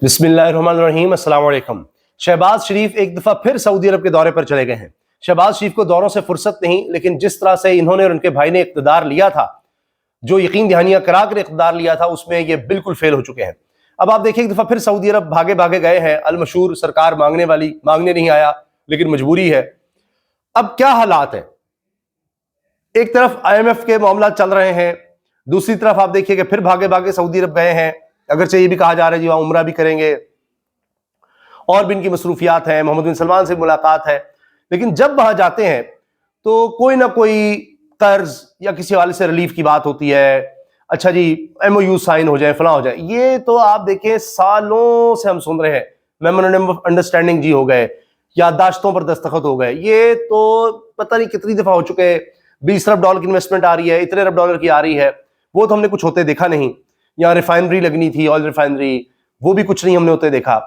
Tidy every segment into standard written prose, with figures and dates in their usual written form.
بسم اللہ الرحمن الرحیم، السلام علیکم۔ شہباز شریف ایک دفعہ پھر سعودی عرب کے دورے پر چلے گئے ہیں۔ شہباز شریف کو دوروں سے فرصت نہیں، لیکن جس طرح سے انہوں نے اور ان کے بھائی نے اقتدار لیا تھا، جو یقین دہانیاں کرا کر اقتدار لیا تھا، اس میں یہ بالکل فیل ہو چکے ہیں۔ اب آپ دیکھیں ایک دفعہ پھر سعودی عرب بھاگے بھاگے گئے ہیں، المشہور سرکار مانگنے نہیں آیا لیکن مجبوری ہے۔ اب کیا حالات ہیں؟ ایک طرف آئی ایم ایف کے معاملات چل رہے ہیں، دوسری طرف آپ دیکھیے کہ پھر بھاگے بھاگے سعودی عرب گئے ہیں، اگرچہ یہ بھی کہا جا رہا ہے جی وہاں عمرہ بھی کریں گے اور بھی ان کی مصروفیات ہیں، محمد بن سلمان سے ملاقات ہے، لیکن جب وہاں جاتے ہیں تو کوئی نہ کوئی قرض یا کسی حوالے سے ریلیف کی بات ہوتی ہے، اچھا جی ایم او یو سائن ہو جائے، فلاں ہو جائے۔ یہ تو آپ دیکھیں سالوں سے ہم سن رہے ہیں، میمورنڈم آف انڈرسٹینڈنگ جی ہو گئے، یادداشتوں پر دستخط ہو گئے، یہ تو پتہ نہیں کتنی دفعہ ہو چکے ہیں۔ 20 ارب ڈالر کی انویسٹمنٹ آ رہی ہے، اتنے ارب ڈالر کی آ رہی ہے، وہ تو ہم نے کچھ ہوتے دیکھا نہیں۔ یہاں ریفائنری لگنی تھی، آئل ریفائنری، وہ بھی کچھ نہیں ہم نے ہوتے دیکھا۔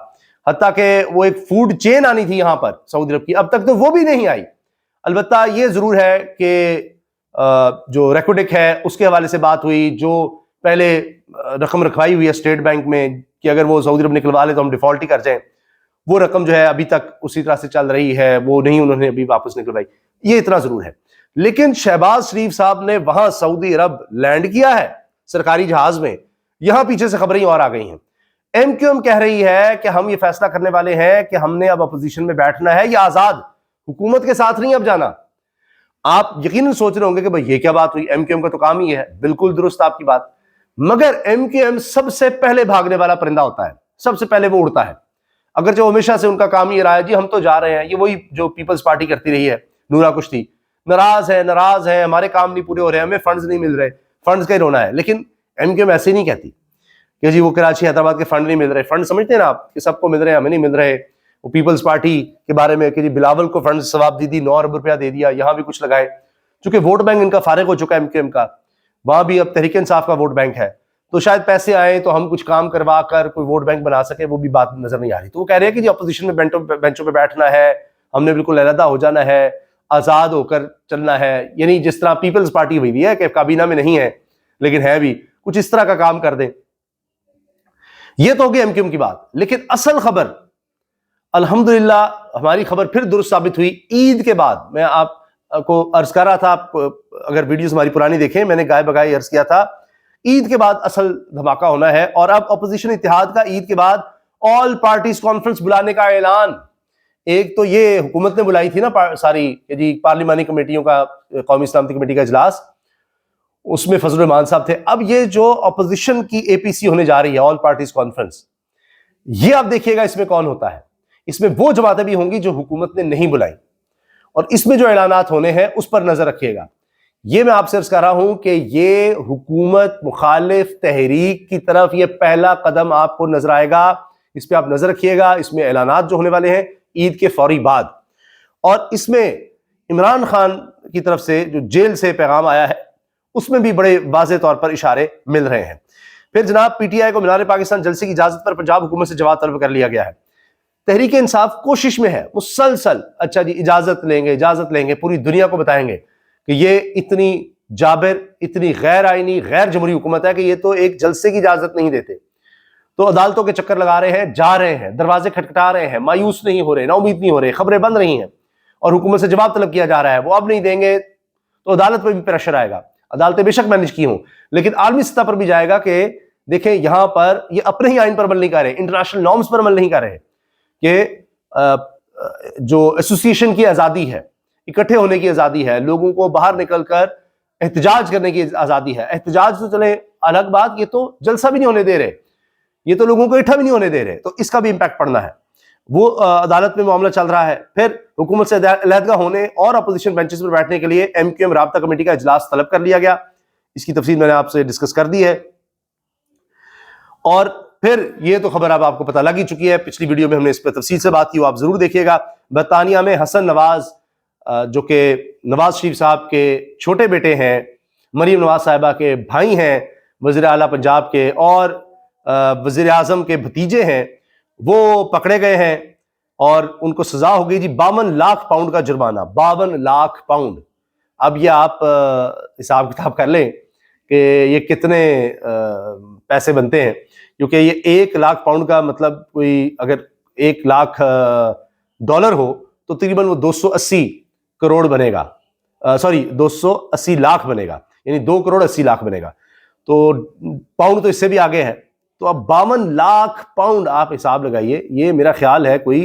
حتیٰ کہ وہ ایک فوڈ چین آنی تھی یہاں پر سعودی عرب کی، اب تک تو وہ بھی نہیں آئی۔ البتہ یہ ضرور ہے کہ جو ریکوڈک ہے اس کے حوالے سے بات ہوئی، جو پہلے رقم رکھوائی ہوئی ہے اسٹیٹ بینک میں کہ اگر وہ سعودی عرب نکلوا لے تو ہم ڈیفالٹ ہی کر جائیں، وہ رقم جو ہے ابھی تک اسی طرح سے چل رہی ہے، وہ نہیں انہوں نے ابھی واپس نکلوائی۔ یہ اتنا ضرور ہے۔ لیکن شہباز شریف صاحب نے وہاں سعودی عرب لینڈ کیا ہے سرکاری جہاز میں، یہاں پیچھے سے خبریں اور آ گئی ہیں۔ ایم کیو ایم کہہ رہی ہے کہ ہم یہ فیصلہ کرنے والے ہیں کہ ہم نے اب اپوزیشن میں بیٹھنا ہے یا آزاد، حکومت کے ساتھ نہیں اب جانا۔ آپ یقیناً سوچ رہے ہوں گے کہ بھئی یہ کیا بات ہوئی، ایم کیو ایم کا تو کام ہی ہے، بالکل درست آپ کی بات، مگر ایم کیو ایم سب سے پہلے بھاگنے والا پرندہ ہوتا ہے، سب سے پہلے وہ اڑتا ہے۔ اگر جو ہمیشہ سے ان کا کام یہ رہا ہے جی ہم تو جا رہے ہیں، یہ وہی جو پیپلز پارٹی کرتی رہی ہے، نورا کشتی، ناراض ہے، ہمارے کام نہیں پورے ہو رہے، ہمیں فنڈز نہیں مل رہے، فنڈز کا ہی رونا ہے۔ لیکن ایم کیو ایم ایسے نہیں کہتی کہ جی وہ کراچی حیدرآباد کے فنڈ نہیں مل رہے، فنڈ سمجھتے ہیں نا آپ کہ سب کو مل رہے ہیں، ہمیں نہیں مل رہے۔ وہ پیپلز پارٹی کے بارے میں کہ جی بلاول کو فنڈ ثواب دی 9 ارب روپیہ دے دیا، یہاں بھی کچھ لگائے، چونکہ ووٹ بینک ان کا فارغ ہو چکا ہے ایم کیو ایم کا، وہاں بھی اب تحریک انصاف کا ووٹ بینک ہے، تو شاید پیسے آئیں تو ہم کچھ کام کروا کر کوئی ووٹ بینک بنا سکے، وہ بھی بات نظر نہیں آ رہی۔ تو وہ کہہ رہے ہیں کہ جی اپوزیشن میں بینچوں پہ بیٹھنا ہے، ہم نے بالکل علیحدہ ہو جانا ہے، آزاد ہو کر چلنا ہے، یعنی جس طرح پیپلز پارٹی ہوئی بھی ہے کہ کابینہ میں نہیں ہے لیکن ہے بھی، کچھ اس طرح کا کام کر دیں۔ یہ تو ہوگی ایم کیو ایم کی بات۔ لیکن اصل خبر الحمدللہ ہماری خبر پھر درست ثابت ہوئی عید کے بعد۔ میں آپ کو عرض کر رہا تھا، آپ اگر ویڈیوز ہماری پرانی دیکھیں، میں نے گائے بگائے عرض کیا تھا عید کے بعد اصل دھماکہ ہونا ہے، اور اب اپوزیشن اتحاد کا عید کے بعد آل پارٹیز کانفرنس بلانے کا اعلان۔ ایک تو یہ حکومت نے بلائی تھی نا ساری کہ جی پارلیمانی کمیٹیوں کا، قومی سلامتی کمیٹی کا اجلاس، اس میں فضل الرحمان صاحب تھے۔ اب یہ جو اپوزیشن کی اے پی سی ہونے جا رہی ہے، آل پارٹیز کانفرنس، یہ آپ دیکھیے گا اس میں کون ہوتا ہے۔ اس میں وہ جماعتیں بھی ہوں گی جو حکومت نے نہیں بلائی، اور اس میں جو اعلانات ہونے ہیں اس پر نظر رکھیے گا۔ یہ میں آپ سے عرض کر رہا ہوں کہ یہ حکومت مخالف تحریک کی طرف یہ پہلا قدم آپ کو نظر آئے گا، اس پہ آپ نظر رکھیے گا۔ اس میں اعلانات جو ہونے والے ہیں عید کے فوری بعد، اور اس میں عمران خان کی طرف سے جو جیل سے پیغام آیا ہے اس میں بھی بڑے واضح طور پر اشارے مل رہے ہیں۔ پھر جناب پی ٹی آئی کو مینار پاکستان جلسے کی اجازت پر پنجاب حکومت سے جواب طلب کر لیا گیا ہے۔ تحریک انصاف کوشش میں ہے مسلسل، اچھا جی اجازت لیں گے، پوری دنیا کو بتائیں گے کہ یہ اتنی جابر، اتنی غیر آئینی، غیر جمہوری حکومت ہے کہ یہ تو ایک جلسے کی اجازت نہیں دیتے۔ تو عدالتوں کے چکر لگا رہے ہیں، جا رہے ہیں، دروازے کھٹکھٹا رہے ہیں، مایوس نہیں ہو رہے، نا امید نہیں ہو رہے، خبریں بن رہی ہیں، اور حکومت سے جواب طلب کیا جا رہا ہے، وہ اب نہیں دیں گے تو عدالت پہ بھی پریشر آئے گا۔ عدالتیں بے شک مینج کی ہوں، لیکن عالمی سطح پر بھی جائے گا کہ دیکھیں یہاں پر یہ اپنے ہی آئین پر عمل نہیں کر رہے، انٹرنیشنل نارمز پر عمل نہیں کر رہے، کہ جو ایسوسیشن کی آزادی ہے، اکٹھے ہونے کی آزادی ہے، لوگوں کو باہر نکل کر احتجاج کرنے کی آزادی ہے۔ احتجاج تو چلے الگ بات، یہ تو جلسہ بھی نہیں ہونے دے رہے، یہ تو لوگوں کو اکٹھا بھی نہیں ہونے دے رہے، تو اس کا بھی امپیکٹ پڑنا ہے۔ وہ عدالت میں معاملہ چل رہا ہے۔ پھر حکومت سے علیحدہ ہونے اور اپوزیشن بینچز پر بیٹھنے کے لیے ایم کیو ایم رابطہ کمیٹی کا اجلاس طلب کر لیا گیا، اس کی تفصیل میں نے آپ سے ڈسکس کر دی ہے۔ اور پھر یہ تو خبر اب آپ کو پتہ لگ ہی چکی ہے، پچھلی ویڈیو میں ہم نے اس پہ تفصیل سے بات کی، وہ آپ ضرور دیکھیے گا۔ برطانیہ میں حسن نواز، جو کہ نواز شریف صاحب کے چھوٹے بیٹے ہیں، مریم نواز صاحبہ کے بھائی ہیں، وزیر اعلیٰ پنجاب کے اور وزیر اعظم کے بھتیجے ہیں، وہ پکڑے گئے ہیں اور ان کو سزا ہو گئی جی 52 لاکھ پاؤنڈ کا جرمانہ، 52 لاکھ پاؤنڈ۔ اب یہ آپ حساب کتاب کر لیں کہ یہ کتنے پیسے بنتے ہیں، کیونکہ یہ 1,00,000 پاؤنڈ کا مطلب کوئی اگر 1,00,000 ڈالر ہو تو تقریباً وہ 280 کروڑ بنے گا، 280 لاکھ بنے گا، یعنی 2,80,00,000 بنے گا. تو پاؤنڈ تو اس سے بھی آگے ہے. تو اب 52 لاکھ پاؤنڈ آپ حساب لگائیے، یہ میرا خیال ہے کوئی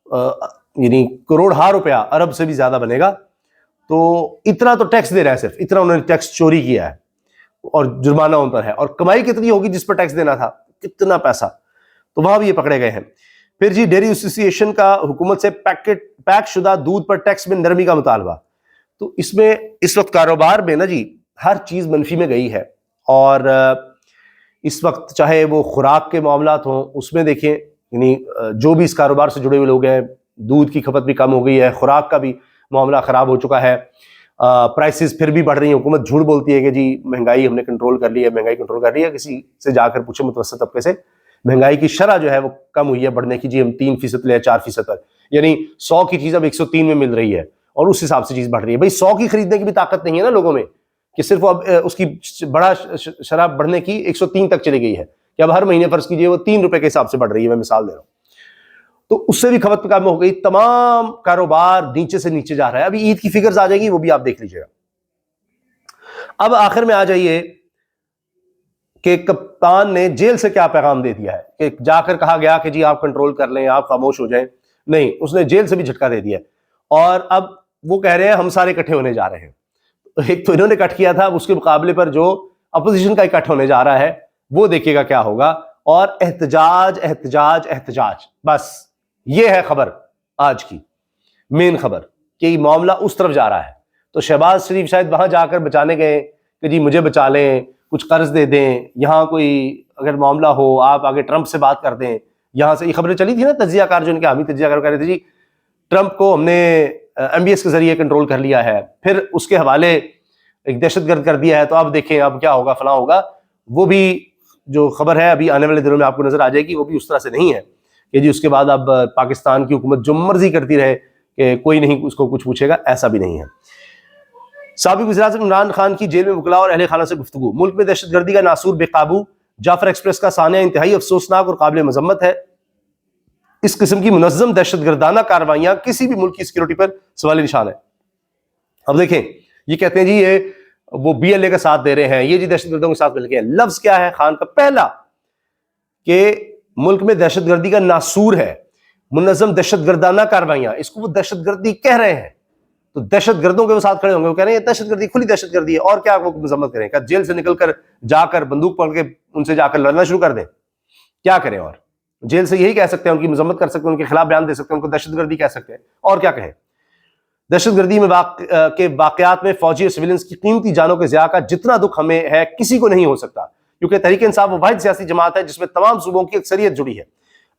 یعنی کروڑ ہا روپیہ، ارب سے بھی زیادہ بنے گا. تو اتنا تو ٹیکس دے رہا ہے، صرف اتنا انہوں نے ٹیکس چوری کیا ہے اور جرمانہ ان پر ہے. اور کمائی کتنی ہوگی جس پر ٹیکس دینا تھا، کتنا پیسا، تو وہاں بھی یہ پکڑے گئے ہیں. پھر جی ڈیری ایسوسی ایشن کا حکومت سے پیک شدہ دودھ پر ٹیکس میں نرمی کا مطالبہ. تو اس میں اس وقت کاروبار میں نا جی ہر چیز منفی میں گئی ہے. اور اس وقت چاہے وہ خوراک کے معاملات ہوں، اس میں دیکھیں یعنی جو بھی اس کاروبار سے جڑے ہوئے لوگ ہیں، دودھ کی کھپت بھی کم ہو گئی ہے، خوراک کا بھی معاملہ خراب ہو چکا ہے. پرائسز پھر بھی بڑھ رہی ہیں. حکومت جھوٹ بولتی ہے کہ جی مہنگائی ہم نے کنٹرول کر لی ہے، مہنگائی کنٹرول کر رہی ہے. کسی سے جا کر پوچھے متوسط طبقے سے، مہنگائی کی شرح جو ہے وہ کم ہوئی ہے بڑھنے کی. جی ہم 3% لے 4% پر، یعنی 100 کی چیز اب 103 میں مل رہی ہے اور اس حساب سے چیز بڑھ رہی ہے. بھائی 100 کی خریدنے کی بھی طاقت نہیں ہے نا لوگوں میں کہ صرف اب اس کی بڑا شرح بڑھنے کی 103 تک چلی گئی ہے کہ اب ہر مہینے فرض کیجئے وہ 3 روپے کے حساب سے بڑھ رہی ہے. میں مثال دے رہا ہوں. تو اس سے بھی کھپت کم ہو گئی. تمام کاروبار نیچے سے نیچے جا رہا ہے. ابھی عید کی فگرز آ جائیں گی، وہ بھی آپ دیکھ لیجئے گا. اب آخر میں آ جائیے کہ کپتان نے جیل سے کیا پیغام دے دیا ہے کہ جا کر کہا گیا کہ جی آپ کنٹرول کر لیں، آپ خاموش ہو جائیں. نہیں، اس نے جیل سے بھی جھٹکا دے دیا. اور اب وہ کہہ رہے ہیں ہم سارے اکٹھے ہونے جا رہے ہیں. ایک تو انہوں نے کٹ کیا تھا، اس کے مقابلے پر جو اپوزیشن کا اکٹھ ہونے جا رہا ہے وہ دیکھیے گا کیا ہوگا. اور احتجاج احتجاج احتجاج، بس یہ ہے خبر آج کی مین خبر کہ یہ معاملہ اس طرف جا رہا ہے. تو شہباز شریف شاید وہاں جا کر بچانے گئے کہ جی مجھے بچا لیں، کچھ قرض دے دیں، یہاں کوئی اگر معاملہ ہو آپ آگے ٹرمپ سے بات کر دیں. یہاں سے یہ خبریں چلی تھی نا، تجزیہ کار جو ان کے حامی تجزیہ کار کہہ رہے تھے جی ٹرمپ کو ہم نے MBS کے ذریعے کنٹرول کر لیا ہے، پھر اس کے حوالے ایک دہشت گرد کر دیا ہے، تو اب دیکھیں اب کیا ہوگا، فلاں ہوگا. وہ بھی جو خبر ہے ابھی آنے والے دنوں میں آپ کو نظر آ جائے گی، وہ بھی اس طرح سے نہیں ہے کہ جی اس کے بعد اب پاکستان کی حکومت جو مرضی کرتی رہے کہ کوئی نہیں اس کو کچھ پوچھے گا، ایسا بھی نہیں ہے. سابق وزیر اعظم عمران خان کی جیل میں وکلاء اور اہل خانہ سے گفتگو. ملک میں دہشت گردی کا ناسور بے قابو. جعفر ایکسپریس کا سانحہ انتہائی افسوسناک اور قابل مذمت ہے. اس قسم کی منظم دہشت گردانہ کارروائیاں کسی بھی ملک کی سیکورٹی پر سوالی نشان ہے. اب دیکھیں یہ کہتے ہیں جی یہ وہ BLA کا ساتھ دے رہے ہیں، یہ جی دہشت گردوں کے ساتھ مل گئے. لفظ کیا ہے خان کا پہلا کہ ملک میں دہشت گردی کا ناسور ہے، منظم دہشت گردانہ کارروائیاں، اس کو وہ دہشت گردی کہہ رہے ہیں. تو دہشت گردوں کے وہ ساتھ کھڑے ہوں گے، وہ کہہ رہے ہیں یہ دہشت گردی، کھلی دہشت گردی ہے. اور کیا وہ مذمت کریں؟ کہ جیل سے نکل کر جا کر بندوق پکڑ کے ان سے جا کر لڑنا شروع کر دیں؟ کیا کریں؟ اور جیل سے یہی کہہ سکتے ہیں، ان کی مذمت کر سکتے ہیں، ان کے خلاف بیان دے سکتے ہیں، ان کو دہشت گردی کہہ سکتے ہیں. اور کیا کہیں؟ دہشت گردی میں کے واقعات میں فوجی اور سویلینز کی قیمتی جانوں کے ضیاع کا جتنا دکھ ہمیں ہے کسی کو نہیں ہو سکتا، کیونکہ تحریک انصاف وہ واحد سیاسی جماعت ہے جس میں تمام صوبوں کی اکثریت جڑی ہے.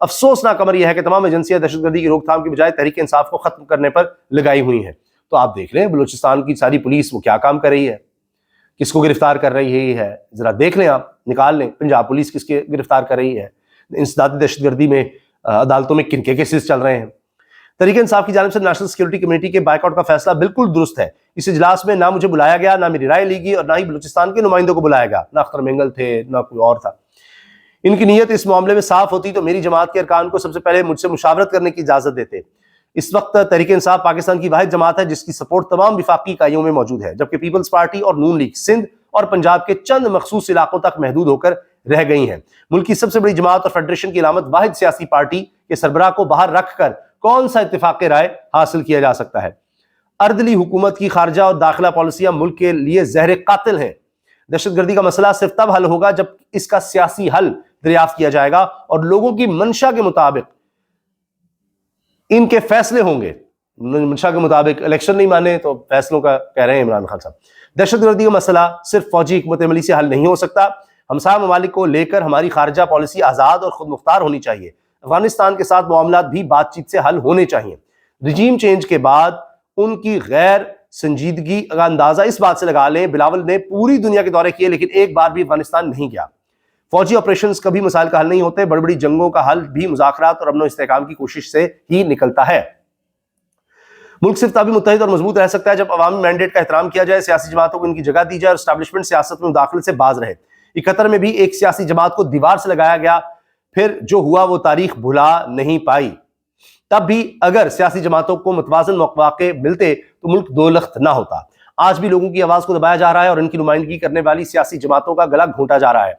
افسوسناک امر یہ ہے کہ تمام ایجنسیاں دہشت گردی کی روک تھام کی بجائے تحریک انصاف کو ختم کرنے پر لگائی ہوئی ہیں. تو آپ دیکھ لیں بلوچستان کی ساری پولیس وہ کیا کام کر رہی ہے، کس کو گرفتار کر رہی ہے، ذرا دیکھ لیں، آپ نکال لیں. پنجاب پولیس کس کے گرفتار کر رہی ہے، انسدادی دہشت گردی میں عدالتوں میں کن کے کیسز چل رہے ہیں. تحریک انصاف کی جانب سے نیشنل سیکورٹی کمیٹی کے بائیکاٹ کا فیصلہ بالکل درست ہے. اس اجلاس میں نہ مجھے بلایا گیا، نہ میری رائے لی گئی، اور نہ ہی بلوچستان کے نمائندوں کو بلایا گیا. نہ اختر مینگل تھے، نہ کوئی اور تھا. ان کی نیت اس معاملے میں صاف ہوتی تو میری جماعت کے ارکان کو سب سے پہلے مجھ سے مشاورت کرنے کی اجازت دیتے. اس وقت تحریک انصاف پاکستان کی واحد جماعت ہے جس کی سپورٹ تمام وفاقی اکائیوں میں موجود ہے، جبکہ پیپلز پارٹی اور نون لیگ سندھ اور پنجاب کے چند مخصوص علاقوں تک محدود ہو کر رہ گئی ہیں. ملک کی سب سے بڑی جماعت اور فیڈریشن کی علامت واحد سیاسی پارٹی کے سربراہ کو باہر رکھ کر کون سا اتفاق رائے حاصل کیا جا سکتا ہے؟ اردلی حکومت کی خارجہ اور داخلہ پالیسیاں ملک کے لیے زہر قاتل ہیں. دہشت گردی کا مسئلہ صرف تب حل ہوگا جب اس کا سیاسی حل دریافت کیا جائے گا اور لوگوں کی منشا کے مطابق ان کے فیصلے ہوں گے. منشا کے مطابق الیکشن نہیں مانے تو فیصلوں کا کہہ رہے ہیں عمران خان صاحب. دہشت گردی کا مسئلہ صرف فوجی حکمت عملی سے حل نہیں ہو سکتا. ہمسایہ ممالک کو لے کر ہماری خارجہ پالیسی آزاد اور خود مختار ہونی چاہیے. افغانستان کے ساتھ معاملات بھی بات چیت سے حل ہونے چاہیے. رجیم چینج کے بعد ان کی غیر سنجیدگی کا اندازہ اس بات سے لگا لیں بلاول نے پوری دنیا کے دورے کیے لیکن ایک بار بھی افغانستان نہیں گیا. فوجی آپریشنز کبھی مسائل کا حل نہیں ہوتے، بڑی بڑی جنگوں کا حل بھی مذاکرات اور امن و استحکام کی کوشش سے ہی نکلتا ہے. ملک صرف تبھی متحد اور مضبوط رہ سکتا ہے جب عوامی مینڈیٹ کا احترام کیا جائے، سیاسی جماعتوں کو ان کی جگہ دی جائے اور اسٹیبلشمنٹ سیاست میں مداخلت سے باز رہے. 71 میں بھی ایک سیاسی جماعت کو دیوار سے لگایا گیا، پھر جو ہوا وہ تاریخ بھلا نہیں پائی۔ تب بھی اگر سیاسی جماعتوں کو متوازن مواقع ملتے تو ملک دو لخت نہ ہوتا۔ آج بھی لوگوں کی آواز کو دبایا جا رہا ہے اور ان کی نمائندگی کرنے والی سیاسی جماعتوں کا گلا گھونٹا جا رہا ہے۔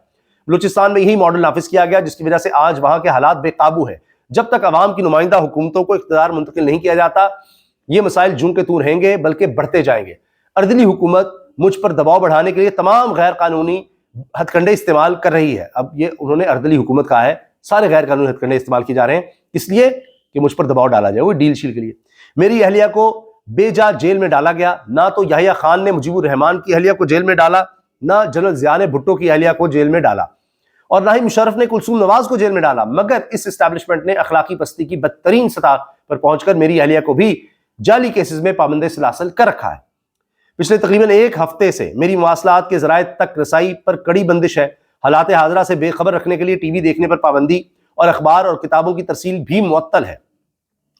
بلوچستان میں یہی ماڈل نافذ کیا گیا جس کی وجہ سے آج وہاں کے حالات بے قابو ہیں۔ جب تک عوام کی نمائندہ حکومتوں کو اقتدار منتقل نہیں کیا جاتا، یہ مسائل جوں کے توں رہیں گے بلکہ بڑھتے جائیں گے۔ اردلی حکومت مجھ پر دباؤ بڑھانے کے لیے تمام غیر قانونی ہتھ کنڈے استعمال کر رہی ہے۔ اب یہ انہوں نے اردلی حکومت کہا ہے، سارے غیر قانونی ہتھ کنڈے استعمال کیے جا رہے ہیں اس لیے کہ مجھ پر دباؤ ڈالا جائے، وہ ڈیل شیل کے لیے۔ میری اہلیہ کو بے جا جیل میں ڈالا گیا، نہ تو یحییٰ خان نے مجیب الرحمان کی اہلیہ کو جیل میں ڈالا، نہ جنرل ضیاء نے بھٹو کی اہلیہ کو جیل میں ڈالا، اور نہ ہی مشرف نے کلثوم نواز کو جیل میں ڈالا، مگر اس اسٹیبلشمنٹ نے اخلاقی پستی کی بدترین سطح پر پہنچ کر میری اہلیہ کو بھی جعلی کیسز میں پابند سلاسل کر رکھا ہے۔ پچھلے تقریباً ایک ہفتے سے میری مواصلات کے ذرائع تک رسائی پر کڑی بندش ہے۔ حالات حاضرہ سے بے خبر رکھنے کے لیے ٹی وی دیکھنے پر پابندی اور اخبار اور کتابوں کی ترسیل بھی معطل ہے۔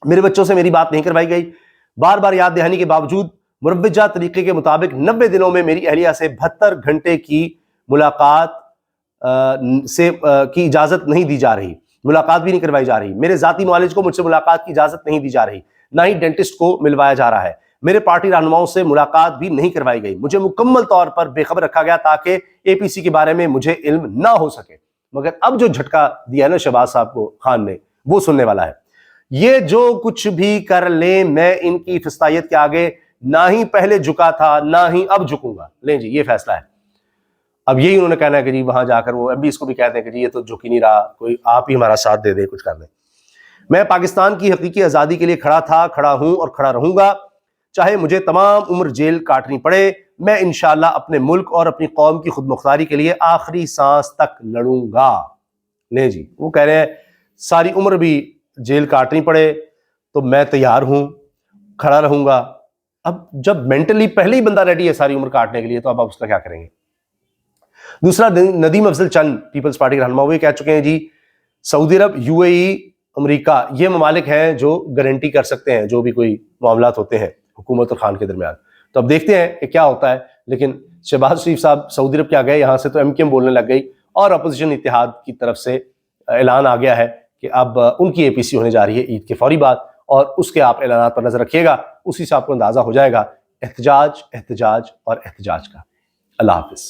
میرے بچوں سے میری بات نہیں کروائی گئی۔ بار بار یاد دہانی کے باوجود مروجہ طریقے کے مطابق 90 دنوں میں میری اہلیہ سے 72 گھنٹے کی ملاقات کی اجازت نہیں دی جا رہی، ملاقات بھی نہیں کروائی جا رہی۔ میرے ذاتی معالج کو مجھ سے ملاقات کی اجازت نہیں دی جا رہی، نہ ہی ڈینٹسٹ کو ملوایا جا رہا ہے۔ میرے پارٹی رہنماؤں سے ملاقات بھی نہیں کروائی گئی۔ مجھے مکمل طور پر بے خبر رکھا گیا تاکہ اے پی سی کے بارے میں مجھے علم نہ ہو سکے۔ مگر اب جو جھٹکا دیا ہے نا شہباز صاحب کو خان نے، وہ سننے والا ہے۔ یہ جو کچھ بھی کر لیں، میں ان کی فسطائیت کے آگے نہ ہی پہلے جھکا تھا نہ ہی اب جھکوں گا۔ لیں جی، یہ فیصلہ ہے۔ اب یہی انہوں نے کہنا ہے کہ جی وہاں جا کر وہ اس کو بھی کہتے ہیں کہ جی یہ تو جھک ہی نہیں رہا، کوئی آپ ہی ہمارا ساتھ دے دے، کچھ کر دیں۔ میں پاکستان کی حقیقی آزادی کے لیے کھڑا تھا، کھڑا ہوں اور کھڑا رہوں گا، چاہے مجھے تمام عمر جیل کاٹنی پڑے۔ میں انشاءاللہ اپنے ملک اور اپنی قوم کی خود مختاری کے لیے آخری سانس تک لڑوں گا۔ لیں جی، وہ کہہ رہے ہیں ساری عمر بھی جیل کاٹنی پڑے تو میں تیار ہوں، کھڑا رہوں گا۔ اب جب مینٹلی پہلے ہی بندہ ریڈی ہے ساری عمر کاٹنے کے لیے تو اب آپ اس کا کیا کریں گے؟ دوسرا، ندیم افضل چند پیپلز پارٹی کے رہنما، وہ کہہ چکے ہیں جی سعودی عرب، یو اے ای، امریکہ یہ ممالک ہیں جو گارنٹی کر سکتے ہیں جو بھی کوئی معاملات ہوتے ہیں حکومت اور خان کے درمیان۔ تو اب دیکھتے ہیں کہ کیا ہوتا ہے۔ لیکن شہباز شریف صاحب سعودی عرب کیا گئے، یہاں سے تو ایم کیو ایم بولنے لگ گئی اور اپوزیشن اتحاد کی طرف سے اعلان آ گیا ہے کہ اب ان کی اے پی سی ہونے جا رہی ہے عید کے فوری بعد، اور اس کے آپ اعلانات پر نظر رکھیے گا، اسی سے آپ کو اندازہ ہو جائے گا احتجاج احتجاج اور احتجاج کا۔ اللہ حافظ۔